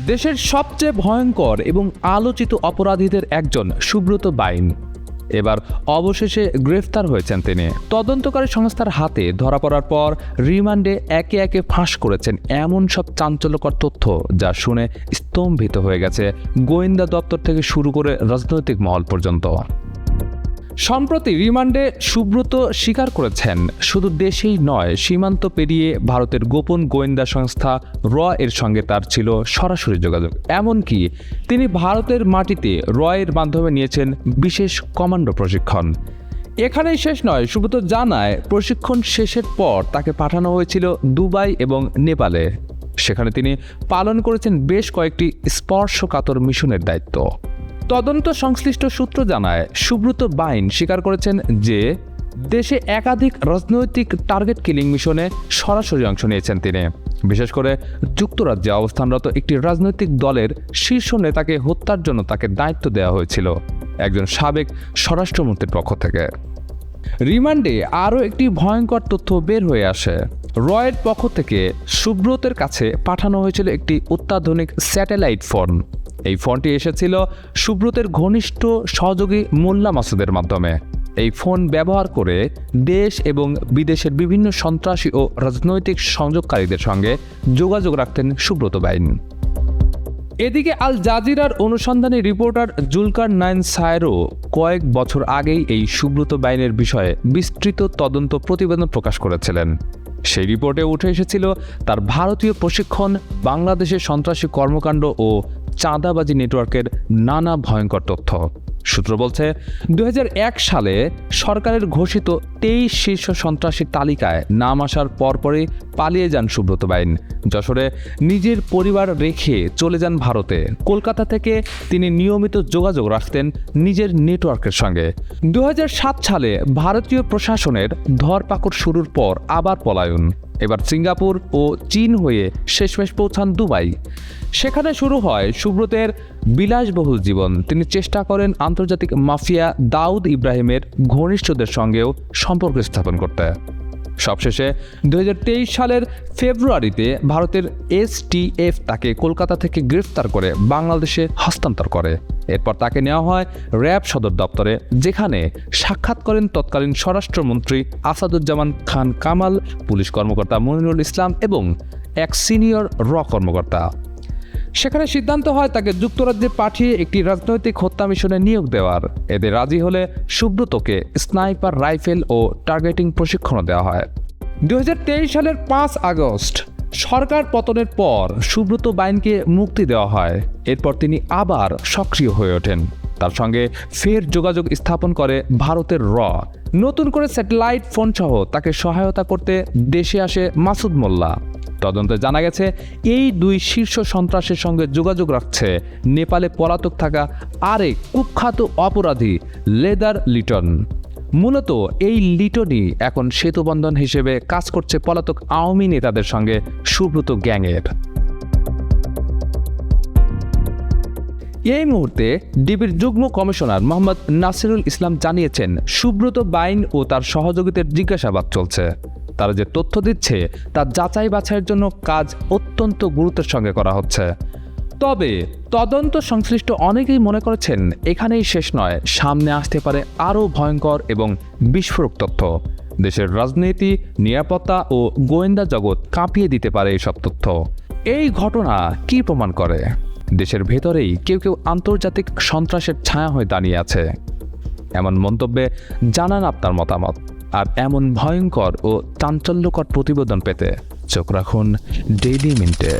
দেশের সবচেয়ে ভয়ঙ্কর এবং আলোচিত অপরাধীদের একজন সুব্রত বাইন এবার অবশেষে গ্রেফতার হয়েছেন তিনি। তদন্তকারী সংস্থার হাতে ধরা পড়ার পর রিমান্ডে একে একে ফাঁস করেছেন এমন সব চাঞ্চল্যকর তথ্য যা শুনে স্তম্ভিত হয়ে গেছে গোয়েন্দা দপ্তর থেকে শুরু করে রাজনৈতিক মহল পর্যন্ত। সম্প্রতি রিমান্ডে সুব্রত স্বীকার করেছেন শুধু দেশেই নয়, সীমান্ত পেরিয়ে ভারতের গোপন গোয়েন্দা সংস্থা র এর সঙ্গে তার ছিল সরাসরি যোগাযোগ। এমনকি তিনি ভারতের মাটিতে র এর মাধ্যমে নিয়েছেন বিশেষ কমান্ডো প্রশিক্ষণ। এখানেই শেষ নয়, সুব্রত জানায় প্রশিক্ষণ শেষের পর তাকে পাঠানো হয়েছিল দুবাই এবং নেপালে। সেখানে তিনি পালন করেছেন বেশ কয়েকটি স্পর্শকাতর মিশনের দায়িত্ব। তদন্ত সংশ্লিষ্ট সূত্র জানায় সুব্রত বাইন স্বীকার করেছেন যে দেশে একাধিক রাজনৈতিক টার্গেট কিলিং মিশনে সরাসরি অংশ নিয়েছেন তিনি। বিশেষ করে যুক্তরাজ্যে অবস্থানরত একটি রাজনৈতিক দলের শীর্ষ নেতাকে হত্যার জন্য তাকে দায়িত্ব দেওয়া হয়েছিল একজন সাবেক স্বরাষ্ট্রমন্ত্রীর পক্ষ থেকে। রিমান্ডে আরও একটি ভয়ঙ্কর তথ্য বের হয়ে আসে। রয়ের পক্ষ থেকে সুব্রতের কাছে পাঠানো হয়েছিল একটি অত্যাধুনিক স্যাটেলাইট ফোন। এই ফোনটি এসেছিল সুব্রতের ঘনিষ্ঠ সহযোগী মোল্লা মাসুদের মাধ্যমে। এই ফোন ব্যবহার করে দেশ এবং বিদেশের বিভিন্ন সন্ত্রাসী ও রাজনৈতিক সংযোগকারীদের সঙ্গে যোগাযোগ রাখতেন সুব্রত বাইন। এদিকে আল জাজিরার অনুসন্ধানী রিপোর্টার জুলকার নাইন সায়েরও কয়েক বছর আগেই এই সুব্রত বাইনের বিষয়ে বিস্তৃত তদন্ত প্রতিবেদন প্রকাশ করেছিলেন। সেই রিপোর্টে উঠে এসেছিল তার ভারতীয় প্রশিক্ষণ, বাংলাদেশের সন্ত্রাসী কর্মকাণ্ড ও চাঁদাবাজি নেটওয়ার্কের নানা ভয়ঙ্কর তথ্য। সূত্র বলছে 2001 সালে সরকারের ঘোষিত 23 শীর্ষ সন্ত্রাসীর তালিকায় নাম আসার পরপরই পালিয়ে যান সুব্রত বাইন। যশোরে নিজের পরিবার রেখে চলে যান ভারতে। কলকাতা থেকে তিনি নিয়মিত যোগাযোগ রাখতেন নিজের নেটওয়ার্কের সঙ্গে। 2007 সালে ভারতীয় প্রশাসনের ধরপাকড় শুরুর পর আবার পলায়ন। এবার সিঙ্গাপুর ও চীন হয়ে শেষমেশ পৌঁছান দুবাই। সেখানে শুরু হয় সুব্রতের বিলাসবহুল জীবন। তিনি চেষ্টা করেন আন্তর্জাতিক মাফিয়া দাউদ ইব্রাহিমের ঘনিষ্ঠদের সঙ্গেও সম্পর্ক স্থাপন করতে। সবশেষে 2023 সালের ফেব্রুয়ারিতে ভারতের STF তাকে কলকাতা থেকে গ্রেফতার করে বাংলাদেশে হস্তান্তর করে। এরপর তাকে নেওয়া হয় র্যাব সদর দপ্তরে, যেখানে সাক্ষাৎ করেন তৎকালীন স্বরাষ্ট্রমন্ত্রী আসাদুজ্জামান খান কামাল, পুলিশ কর্মকর্তা মনিরুল ইসলাম এবং এক সিনিয়র র কর্মকর্তা। সেখানে সিদ্ধান্ত হয় তাকে যুক্তরাজ্যে পাঠিয়ে একটি রাজনৈতিক হত্যা মিশনে নিয়োগ দেওয়ার। এতে রাজি হলে সুব্রতকে স্নাইপার রাইফেল ও টার্গেটিং প্রশিক্ষণও দেওয়া হয়। 2023 সালের 5 আগস্ট সরকার পতনের পর সুব্রত বাইনকে মুক্তি দেওয়া হয়। এরপর তিনি আবার সক্রিয় হয়ে ওঠেন। তার সঙ্গে ফের যোগাযোগ স্থাপন করে ভারতের র। নতুন করে স্যাটেলাইট ফোন সহ তাকে সহায়তা করতে দেশে আসে মাসুদ মোল্লা। তদন্তে জানা গেছে এই দুই শীর্ষ সন্ত্রাসের সঙ্গে যোগাযোগ রাখছে নেপালে পলাতক থাকা আরেক কুখ্যাত অপরাধী লেদার লিটন। মূলত এই লিটনই এখন সেতুবন্ধন হিসেবে কাজ করছে পলাতক আওয়ামী নেতাদের সঙ্গে সুব্রত গ্যাংয়ের। এই মুহূর্তে ডিবির যুগ্ম কমিশনার মোহাম্মদ নাসিরুল ইসলাম জানিয়েছেন সুব্রত বাইন ও তার সহযোগীদের জিজ্ঞাসাবাদ চলছে। তারা যে তথ্য দিচ্ছে তা যাচাই বাছাইয়ের জন্য কাজ অত্যন্ত গুরুত্বের সঙ্গে করা হচ্ছে। তবে তদন্ত সংশ্লিষ্ট অনেকেই মনে করেছেন এখানেই শেষ নয়, সামনে আসতে পারে আরও ভয়ঙ্কর এবং বিস্ফোরক তথ্য। দেশের রাজনীতি, নিরাপত্তা ও গোয়েন্দা জগৎ কাঁপিয়ে দিতে পারে এইসব তথ্য। এই ঘটনা কি প্রমাণ করে? দেশের ভেতরেই কেউ কেউ আন্তর্জাতিক সন্ত্রাসের ছায়া হয়ে দাঁড়িয়ে আছে। এমন মন্তব্যে জানান আপনার মতামত। আর এমন ভয়ঙ্কর ও চাঞ্চল্যকর প্রতিবেদন পেতে চোখ রাখুন ডেইলি মিন্টে।